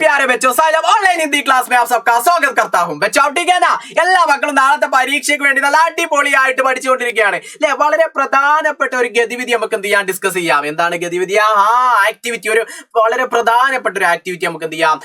प्यारे बच्चों xylem online Hindi class में आप सबका स्वागत करता हूं बच्चों ठीक है ना എല്ലാ മക്കളും നാളത്തെ പരീക്ഷയ്ക്ക് വേണ്ടി നല്ല അടിപൊളിയായിട്ട് പഠിച്ചുകൊണ്ടിരിക്കുകയാണ് അല്ലേ വളരെ പ്രധാനപ്പെട്ട ഒരു ഗതിവിധി നമുക്ക് എന്ത് ചെയ്യാം ഡിസ്കസ് ചെയ്യാം എന്താണ് ഗതിവിധി ആക്ടിവിറ്റി ഒരു വളരെ പ്രധാനപ്പെട്ട ഒരു ആക്ടിവിറ്റി നമുക്ക് എന്ത് ചെയ്യാം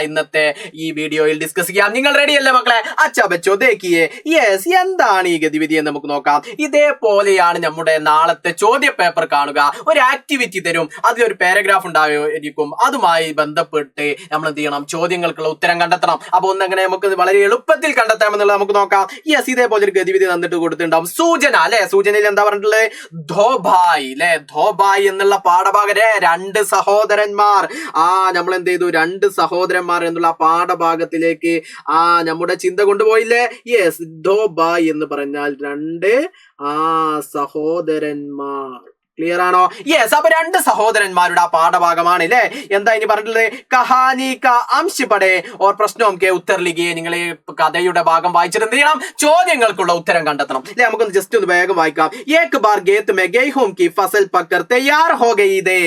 ഇന്നത്തെ ഈ വീഡിയോയിൽ ഡിസ്കസ് ചെയ്യാം നിങ്ങൾ റെഡി അല്ലേ മക്കളെ അച്ഛാ ബച്ചോ ദേഖിയേ യെസ് എന്താണ് ഈ ഗതിവിധി എന്ന് നമുക്ക് നോക്കാം ഇതേപോലെയാണ് നമ്മുടെ നാളത്തെ ചോദ്യ പേപ്പർ കാണുക ഒരു ആക്ടിവിറ്റി തരും അതിലൊരു പാരഗ്രാഫ് ഉണ്ടായിരിക്കും അതുമായി ബന്ധപ്പെട്ട് നമ്മൾ എന്ത് ചെയ്യണം ചോദ്യങ്ങൾക്കുള്ള ഉത്തരം കണ്ടെത്തണം അപ്പൊ ഒന്നെങ്ങനെ നമുക്ക് വളരെ എളുപ്പത്തിൽ കണ്ടെത്താമെന്നുള്ളത് നമുക്ക് നോക്കാം യെസ് ഇതേപോലെ ഒരു ഗതിവിധി തന്നിട്ട് കൊടുത്തിട്ടുണ്ടാവും സൂചന അല്ലെ സൂചനയിൽ എന്താ പറഞ്ഞിട്ടുള്ളത് ധോഭായ് അല്ലെ ധോഭായ് എന്നുള്ള പാഠഭാഗരെ രണ്ട് സഹോദരന്മാർ നമ്മൾ എന്ത് ചെയ്തു രണ്ട് സഹോദരന്മാർ എന്നുള്ള പാഠഭാഗത്തിലേക്ക് നമ്മുടെ ചിന്ത കൊണ്ടുപോയില്ലേ യെസ് ധോഭായ് എന്ന് പറഞ്ഞാൽ രണ്ട് സഹോദരന്മാർ ക്ലിയർ ആണോ യെസ് അപ്പൊ രണ്ട് സഹോദരന്മാരുടെ പാഠഭാഗമാണ് അല്ലേ എന്താ ഇനി പറഞ്ഞിട്ടുള്ളത് കഹാനി കാ അംശ് പഠേ ഓർ പ്രശ്നവും കെ ഉത്തർ ലിഖിയേ നിങ്ങൾ ഈ കഥയുടെ ഭാഗം വായിച്ചിട്ട് എന്ത് ചെയ്യണം ചോദ്യങ്ങൾക്കുള്ള ഉത്തരം കണ്ടെത്തണം അല്ലെ നമുക്കൊന്ന് ജസ്റ്റ് ഒന്ന് വേഗം വായിക്കാം ഏക് ബാർ ഗേത്ത് മേ ഗെയ്ഹൂം കി ഫസൽ പക്കർ തയ്യാർ ഹോ ഗയി ദേ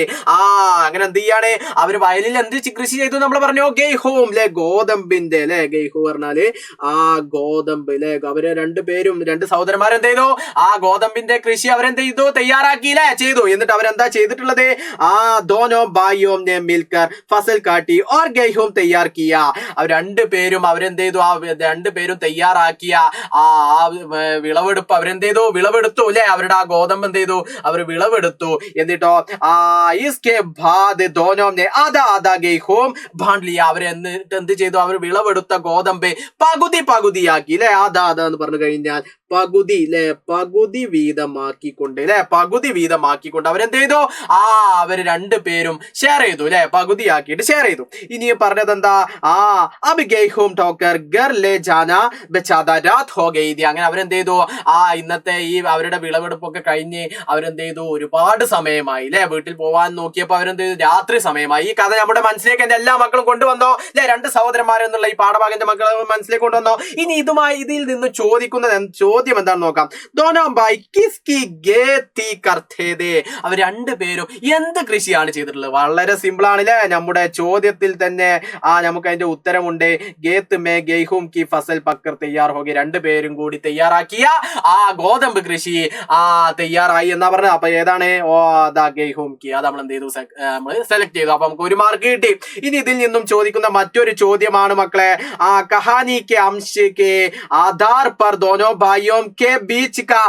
അങ്ങനെ എന്ത് ചെയ്യാണ് അവര് വയലിൽ എന്ത് കൃഷി ചെയ്തു നമ്മൾ പറഞ്ഞു ഗെയ്ഹൂം അല്ലെ ഗോതമ്പിന്റെ അല്ലെ ഗെയ്ഹൂ പറഞ്ഞാല് ഗോതമ്പ് അല്ലെ അവര് രണ്ടുപേരും രണ്ട് സഹോദരന്മാരെന്ത് ചെയ്തു ഗോതമ്പിന്റെ കൃഷി അവരെന്ത് ചെയ്തു തയ്യാറാക്കിയില്ലേ ചെയ്തു എന്നിട്ട് അവരെന്താ ചെയ്തിട്ടുള്ളത് ദോനോ ഭായിയോം ने मिलकर फसल काटी और गेहूं तैयार किया അവർ രണ്ടുപേരും അവരെന്ത് ചെയ്തു രണ്ടുപേരും തയ്യാറാക്കിയ വിളവെടുപ്പ് അവരെന്ത് ചെയ്തു വിളവെടുത്തു അല്ലെ അവരുടെ ഗോതമ്പ് എന്ത് ചെയ്തു അവർ വിളവെടുത്തു എന്നിട്ടോ इसके बाद दोनों ने आधा आधा गेहूं बांट लिया അവർ എന്നിട്ട് എന്ത് ചെയ്തു അവർ വിളവെടുത്ത ഗോതമ്പ് പകുതിയാക്കി അല്ലെ ആധാ എന്ന് പറഞ്ഞു കഴിഞ്ഞാൽ പകുതി അല്ലെ പകുതി വീതമാക്കിക്കൊണ്ട് അല്ലെ പകുതി വീതമാക്കിക്കൊണ്ട് അവരെന്ത് ചെയ്തു അവര് രണ്ടുപേരും ഷെയർ ചെയ്തു അല്ലെ പകുതിയാക്കിയിട്ട് ഷെയർ ചെയ്തു ഇനി പറഞ്ഞത് എന്താ അബ് ഗെയ്ഹൂം ടോക്കർ ഗർ ലേ ജാന ബെച്ചാദ രാത് ഹോ ഗയി ദി അങ്ങനെ അവരെന്ത് ചെയ്തു ഇന്നത്തെ ഈ അവരുടെ വിളവെടുപ്പൊക്കെ കഴിഞ്ഞ് അവരെന്ത് ചെയ്തു ഒരുപാട് സമയമായി അല്ലെ വീട്ടിൽ പോവാൻ നോക്കിയപ്പോ അവരെന്ത് ചെയ്തു രാത്രി സമയമായി ഈ കഥ നമ്മുടെ മനസ്സിലേക്ക് എന്റെ എല്ലാ മക്കളും കൊണ്ടുവന്നോ അല്ലെ രണ്ട് സഹോദരന്മാരെന്നുള്ള ഈ പാഠഭാഗന്റെ മക്കൾ മനസ്സിലേക്ക് കൊണ്ടുവന്നോ ഇനി ഇതിൽ നിന്ന് ചോദിക്കുന്നത് ചോദ്യം എന്താണെന്ന് നോക്കാം ദോനോ ഭായ് കിസ്കി ഗേത്തി കർത്തേ ദേ അവർ രണ്ടുപേരും എന്ത് കൃഷിയാണ് ചെയ്തിട്ടുള്ളത് വളരെ സിമ്പിൾ ആണ് അല്ലെ നമ്മുടെ ചോദ്യത്തിൽ തന്നെ നമുക്ക് അതിന്റെ ഉത്തരമുണ്ട് ഗേത്ത് മേ ഗെയ്ഹൂം കി ഫസൽ പക്കർ തയ്യാർ ഹോഗി രണ്ടുപേരും കൂടി തയ്യാറാക്കിയ ഗോതമ്പ് കൃഷി തയ്യാറായി എന്നാ പറഞ്ഞത് അപ്പൊ ഏതാണ് ഗെയ്ഹൂം കി അത് നമ്മൾ എന്ത് ചെയ്തു നമ്മൾ സെലക്ട് ചെയ്തു അപ്പൊ നമുക്ക് ഒരു മാർക്ക് കിട്ടി ഇനി ഇതിൽ നിന്നും ചോദിക്കുന്ന മറ്റൊരു ചോദ്യമാണ് മക്കളെ കഹാനി കെ അംശ് കെ ആധാർ പർ ദോനോ ഭായിയോം കെ ബീച്ച് കാ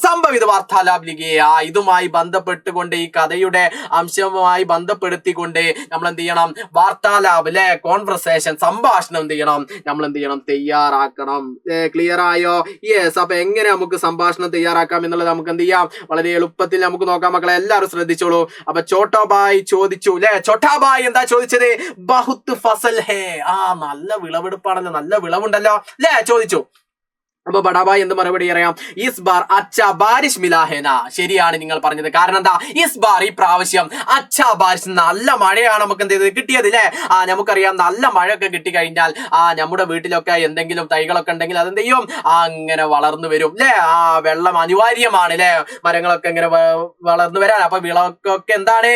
സംഭവിത വാർത്താലാപ് ലിഖിയേ ഇതുമായി ബന്ധപ്പെട്ടുകൊണ്ട് ഈ കഥയുടെ അംശവുമായി ബന്ധപ്പെടുത്തിക്കൊണ്ട് നമ്മൾ എന്ത് ചെയ്യണം വാർത്താലാപ് അല്ലെ കോൺവെർസേഷൻ സംഭാഷണം എന്ത് ചെയ്യണം നമ്മൾ എന്ത് ചെയ്യണം തയ്യാറാക്കണം ക്ലിയർ ആയോ യെസ് അപ്പൊ എങ്ങനെ നമുക്ക് സംഭാഷണം തയ്യാറാക്കാം എന്നുള്ളത് നമുക്ക് എന്ത് ചെയ്യാം വളരെ എളുപ്പത്തിൽ നമുക്ക് നോക്കാം മക്കളെ എല്ലാവരും ശ്രദ്ധിച്ചോളൂ അപ്പൊ ചോട്ടാ ഭായ് ചോദിച്ചു അല്ലെ ചോട്ടാ ഭായ് എന്താ ചോദിച്ചത് ബഹുത്ത് ഫസൽ ഹേ നല്ല വിളവെടുപ്പാണല്ലോ നല്ല വിളവുണ്ടല്ലോ അല്ലെ ചോദിച്ചു അപ്പൊ ബഡാബായ് എന്ത് മറുപടി അറിയാം ഇസ് ബാർ അച്ഛാ ബാരിഷ് മിലാഹേന ശരിയാണ് നിങ്ങൾ പറഞ്ഞത് കാരണം എന്താ ഇസ് ബാർ ഈ പ്രാവശ്യം അച്ഛാ ബാരിഷ് നല്ല മഴയാണ് നമുക്ക് എന്ത് ചെയ്തത് കിട്ടിയത് അല്ലെ നമുക്കറിയാം നല്ല മഴയൊക്കെ കിട്ടിക്കഴിഞ്ഞാൽ നമ്മുടെ വീട്ടിലൊക്കെ എന്തെങ്കിലും തൈകളൊക്കെ ഉണ്ടെങ്കിൽ അതെന്ത് ചെയ്യും അങ്ങനെ വളർന്നു വരും അല്ലെ വെള്ളം അനിവാര്യമാണ് അല്ലെ മരങ്ങളൊക്കെ ഇങ്ങനെ വളർന്നു വരാൻ അപ്പൊ വിളക്കൊക്കെ എന്താണ്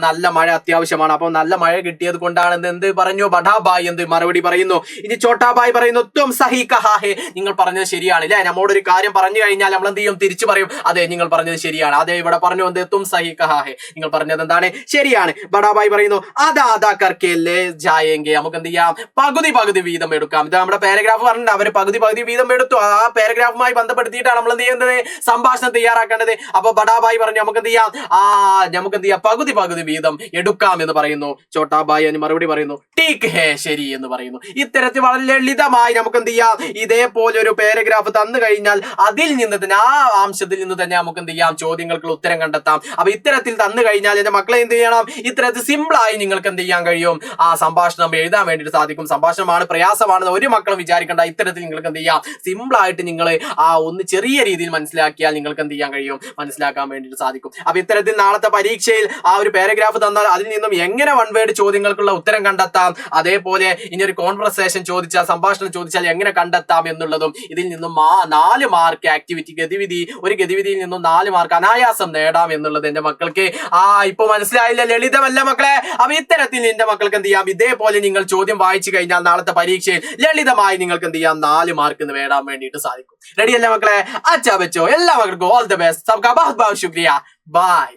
നല്ല മഴ അത്യാവശ്യമാണ് അപ്പൊ നല്ല മഴ കിട്ടിയത് കൊണ്ടാണ് എന്ത് പറഞ്ഞു ബഡാബായ് എന്ത് മറുപടി പറയുന്നു ഇനി ചോട്ടാബായ് പറയുന്നു തും സഹി കഹാ ഹേ നിങ്ങൾ പറഞ്ഞത് ശരിയാണ് അല്ലെ നമ്മോട് ഒരു കാര്യം പറഞ്ഞു കഴിഞ്ഞാൽ നമ്മൾ എന്ത് ചെയ്യും തിരിച്ചു പറയും അതെ നിങ്ങൾ പറഞ്ഞത് ശരിയാണ് അതെ ഇവിടെ പറഞ്ഞു എന്ത് തും സഹി കഹാ ഹേ നിങ്ങൾ പറഞ്ഞത് എന്താണ് ശരിയാണ് ബഡാബായ് പറയുന്നു ആധാ കർക്കെ ലേ ജായേംഗെ നമുക്ക് എന്ത് ചെയ്യാം പകുതി വീതം എടുക്കാം ഇത് നമ്മുടെ പാരഗ്രാഫ് പറഞ്ഞിട്ടുണ്ട് അവര് പകുതി വീതം എടുത്തു പാരഗ്രാഫുമായി ബന്ധപ്പെടുത്തിയിട്ടാണ് നമ്മൾ എന്ത് ചെയ്യുന്നത് സംഭാഷണം തയ്യാറാക്കേണ്ടത് അപ്പൊ ബഡാബായ് പറഞ്ഞു നമുക്ക് എന്ത് ചെയ്യാം പകുതി വീതം എടുക്കാം എന്ന് പറയുന്നു ചോട്ടാബായ് എന്ന് മറുപടി പറയുന്നു ടീക്ക് ഹേ ശരി എന്ന് പറയുന്നു ഇത്തരത്തിൽ വളരെ ലളിതമായി നമുക്ക് എന്ത് ചെയ്യാം ഇതേപോലെ ഒരു പാരഗ്രാഫ് തന്നു കഴിഞ്ഞാൽ അതിൽ നിന്ന് തന്നെ അംശത്തിൽ നിന്ന് തന്നെ നമുക്ക് എന്ത് ചെയ്യാം ചോദ്യങ്ങൾക്കുള്ള ഉത്തരം കണ്ടെത്താം അപ്പൊ ഇത്തരത്തിൽ തന്നു കഴിഞ്ഞാൽ എന്റെ മക്കളെ എന്ത് ചെയ്യണം ഇത്തരത്തിൽ സിമ്പിളായി നിങ്ങൾക്ക് എന്ത് ചെയ്യാൻ കഴിയും സംഭാഷണം എഴുതാൻ വേണ്ടിയിട്ട് സാധിക്കും സംഭാഷണമാണ് പ്രയാസമാണെന്ന് ഒരു മക്കളും വിചാരിക്കേണ്ട ഇത്തരത്തിൽ നിങ്ങൾക്ക് എന്ത് ചെയ്യാം സിമ്പിളായിട്ട് നിങ്ങൾ ഒന്ന് ചെറിയ രീതിയിൽ മനസ്സിലാക്കിയാൽ നിങ്ങൾക്ക് എന്ത് ചെയ്യാൻ കഴിയും മനസ്സിലാക്കാൻ വേണ്ടിയിട്ട് സാധിക്കും അപ്പൊ ഇത്തരത്തിൽ നാളത്തെ പരീക്ഷയിൽ ഒരു പാരഗ്രാഫ് തന്നാൽ അതിൽ നിന്നും എങ്ങനെ വൺ വേർഡ് ചോദ്യങ്ങൾക്കുള്ള ഉത്തരം കണ്ടെത്താം അതേപോലെ ഇനി ഒരു കോൺവെർസേഷൻ ചോദിച്ചാൽ സംഭാഷണം ചോദിച്ചാൽ എങ്ങനെ കണ്ടെത്താം എന്നുള്ളതും ഇത് ഇതിൽ നിന്നും 4 മാർക്ക് ആക്ടിവിറ്റി ഒരു ഗതിവിധിയിൽ നിന്നും 4 മാർക്ക് അനായാസം നേടാം എന്നുള്ളത് എന്റെ മക്കൾക്ക് ഇപ്പൊ മനസ്സിലായില്ല? ലളിതമല്ല മക്കളെ. അപ്പൊ ഇത്തരത്തിൽ എന്റെ മക്കൾക്ക് എന്ത് ചെയ്യാം, ഇതേപോലെ നിങ്ങൾ ചോദ്യം വായിച്ചു കഴിഞ്ഞാൽ നാളത്തെ പരീക്ഷയിൽ ലളിതമായി നിങ്ങൾക്ക് എന്ത് ചെയ്യാം 4 മാർക്ക് നേടാൻ വേണ്ടിയിട്ട് സാധിക്കും. റെഡി അല്ലേ മക്കളെ? അച്ഛാ ബച്ചോ, എല്ലാ മക്കൾക്കും ഓൾ ദ ബെസ്റ്റ്. സബ്കാ ബഹുത് ബഹുത് ശുക്രിയ. ബൈ.